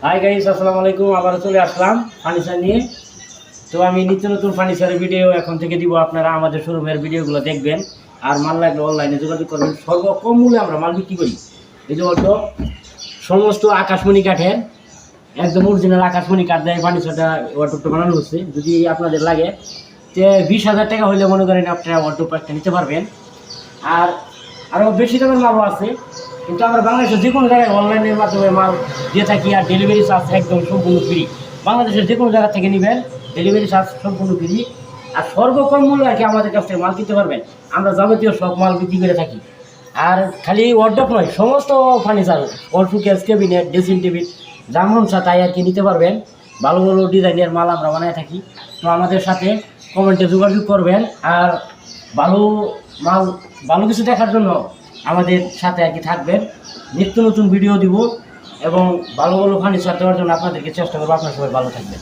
Hi guys, আসসালামু আলাইকুম। আবার চলে আসলাম ফার্নিচার নিয়ে। তো আমি নিত্য নতুন ফার্নিচারের ভিডিও এখন থেকে দিব। আপনারা আমাদের শোরুমের ভিডিওগুলো দেখবেন, আর মাল লাগলে অনলাইনে যোগাযোগ করবেন। সর্বকম মূল্যে আমরা মাল বিক্রি করি। এই যে অটো সমস্ত আকাশমণি কাঠের, একদম অরিজিনাল আকাশমণি কাঠ দেয় ফার্নিচারটা ওয়ার্ডরোবটা বানানো হচ্ছে। যদি আপনাদের লাগে যে 20,000 টাকা হলে মনে করেন আপনারা ওয়ার্ডরোব একটা নিতে পারবেন। আর আরও বেশি দামের মালও আছে, কিন্তু আমরা বাংলাদেশের যে কোনো জায়গায় অনলাইনের মাধ্যমে মাল দিয়ে থাকি। আর ডেলিভারি চার্জ একদম সম্পূর্ণ ফ্রি। বাংলাদেশের যে কোনো জায়গা থেকে নেবেন, ডেলিভারি চার্জ সম্পূর্ণ ফ্রি। আর সর্বকম মূল্য আর কি আমাদের কাছ থেকে মাল কিনতে পারবেন। আমরা যাবতীয় সব মাল বিক্রি করে থাকি। আর খালি ওয়ার্ডরোব নয়, সমস্ত ফার্নিচার, ওয়াল শোকেস, ক্যাবিনেট, ড্রেসিং টেবিল, যেমন তাই আর কি নিতে পারবেন। ভালো ভালো ডিজাইনের মাল আমরা বানিয়ে থাকি। তো আমাদের সাথে কমেন্টে যোগাযোগ করবেন। আর ভালো মাল, ভালো কিছু দেখার জন্য আমাদের সাথে আর কি থাকবেন। নিত্য নতুন ভিডিও দিব এবং ভালো ভালো ফার্নিচার দেওয়ার জন্য আপনাদেরকে চেষ্টা করবো। আপনার সবাই ভালো থাকবেন।